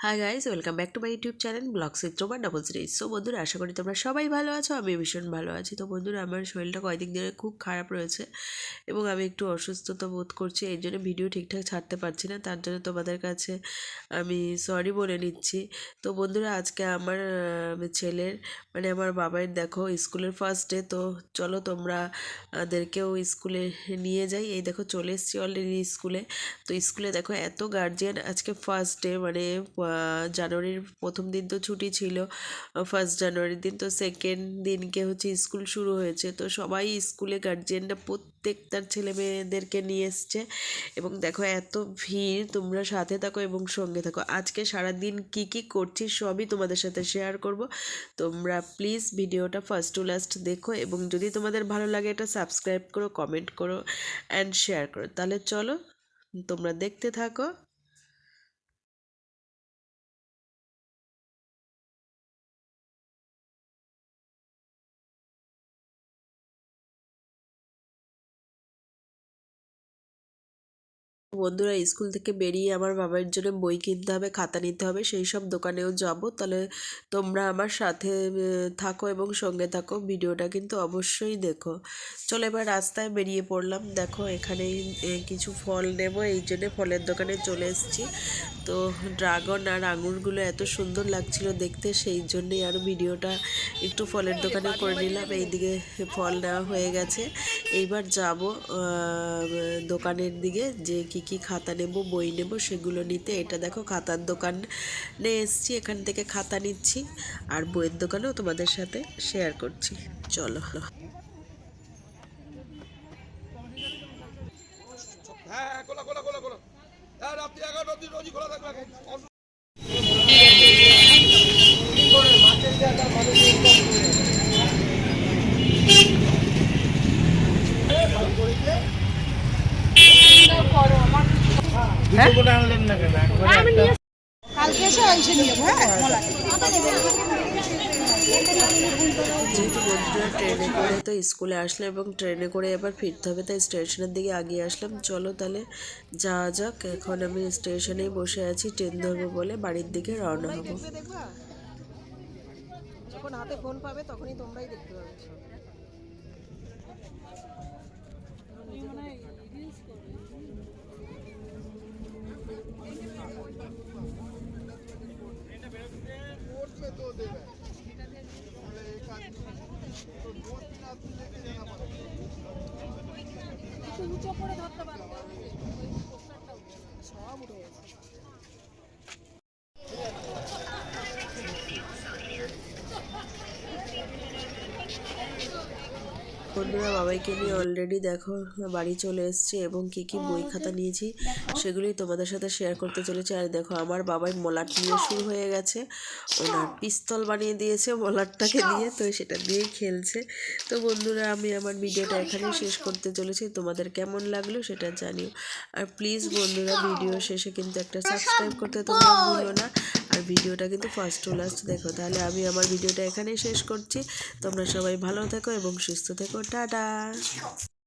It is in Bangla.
High guys, welcome back to my YouTube channel blogs with Roma double series. So বন্ধুরা, আশা করি তোমরা সবাই ভালো আছো। আমি ভীষণ ভালো আছি। তো বন্ধুরা, আমার শরীরটা কয়েকদিন ধরে খুব খারাপ রয়েছে এবং আমি একটু অসুস্থতা বোধ করছি। এই জন্য ভিডিও ঠিকঠাক ছাড়তে পারছি না, তার জন্য তোমাদের কাছে আমি সরি বলে নিচ্ছি। তো বন্ধুরা, আজকে আমার ছেলের মানে আমার বাবার দেখো স্কুলের ফার্স্ট ডে। তো চলো তোমরা ওদেরকেও স্কুলে নিয়ে যাই। এই দেখো চলে এসেছি অলরেডি স্কুলে। তো স্কুলে দেখো এত গার্জিয়ান, আজকে ফার্স্ট ডে মানে জানুয়ারির প্রথম দিন তো ছুটি ছিল, ফার্স্ট জানুয়ারির দিন। তো সেকেন্ড দিনকে হচ্ছে স্কুল শুরু হয়েছে। তো সবাই স্কুলে গার্জিয়ানরা প্রত্যেক তার ছেলে মেয়েদেরকে নিয়ে এসছে এবং দেখো এত ভিড়। তোমরা সাথে থাকো এবং সঙ্গে থাকো। আজকে সারাদিন কি কি করছি সবই তোমাদের সাথে শেয়ার করব। তোমরা প্লিজ ভিডিওটা ফার্স্ট টু লাস্ট দেখো এবং যদি তোমাদের ভালো লাগে এটা সাবস্ক্রাইব করো, কমেন্ট করো অ্যান্ড শেয়ার করো। তাহলে চলো তোমরা দেখতে থাকো। বন্ধুরা, স্কুল থেকে বেরিয়ে আমার বাবার জন্য বই কিনতে হবে, খাতা নিতে হবে, সেই সব দোকানেও যাব। তাহলে তোমরা আমার সাথে থাকো এবং সঙ্গে থাকো। ভিডিওটা কিন্তু অবশ্যই দেখো। চলো এবার রাস্তায় বেরিয়ে পড়লাম। দেখো এখানেই কিছু ফল নেব, এই জন্য ফলের দোকানে চলে এসেছি। তো ড্রাগন আর আঙুরগুলো এত সুন্দর লাগছিল দেখতে, সেই জন্যই আর ভিডিওটা একটু ফলের দোকানে করে নিলাম। এইদিকে ফল নেওয়া হয়ে গেছে। এইবার যাব দোকানের দিকে, যে কি কি খাতা নেব, বই নেব সেগুলো নিতে। এটা দেখো খাতার দোকানে এসছি, এখান থেকে খাতা নিচ্ছি আর বইয়ের দোকানেও তোমাদের সাথে শেয়ার করছি। চলো। হ্যাঁ, খোলা খোলা খোলা খোলা। হ্যাঁ, রাত্রি 11টা অবধি রোজই খোলা থাকবে এখন। কালকে এসে এসে নিয়ে যাবো। হ্যাঁ, যেহেতু বন্ধুরা ট্রেনে করে তো স্কুলে আসলাম এবং ট্রেনে করে এবার ফিরতে হবে, তাই স্টেশনের দিকে আগিয়ে আসলাম। চলো তাহলে যাওয়া যাক। এখন আমি স্টেশনেই বসে আছি, ট্রেন ধরবো বলে বাড়ির দিকে রওনা হব। দেখবা যখন হাতে ফোন পাবে তখনই তোমরাই দেখতে পাবে। একটু উঁচু করে ধরতে পারবে, সব উঠে গেছে। বন্ধুরা, বাবাইকে নিয়ে অলরেডি দেখো বাড়ি চলে এসেছি এবং কি কি বই খাতা নিয়েছি সেগুলোই তোমাদের সাথে শেয়ার করতে চলেছি। আর দেখো আমার বাবাই মলাট নিয়ে শুরু হয়ে গেছে, ওনার পিস্তল বানিয়ে দিয়েছে মলাটটাকে দিয়ে, তো সেটা দিয়েই খেলছে। তো বন্ধুরা, আমি আমার ভিডিওটা এখানেই শেষ করতে চলেছি। তোমাদের কেমন লাগলো সেটা জানিও। আর প্লিজ বন্ধুরা, ভিডিও শেষে কিন্তু একটা সাবস্ক্রাইব করতে তোমরা ভুলো না। আর ভিডিওটা কিন্তু ফার্স্ট টু লাস্ট দেখো। তাহলে আমি আমার ভিডিওটা এখানেই শেষ করছি। তোমরা সবাই ভালো থেকো এবং সুস্থ থেকো। টাটা।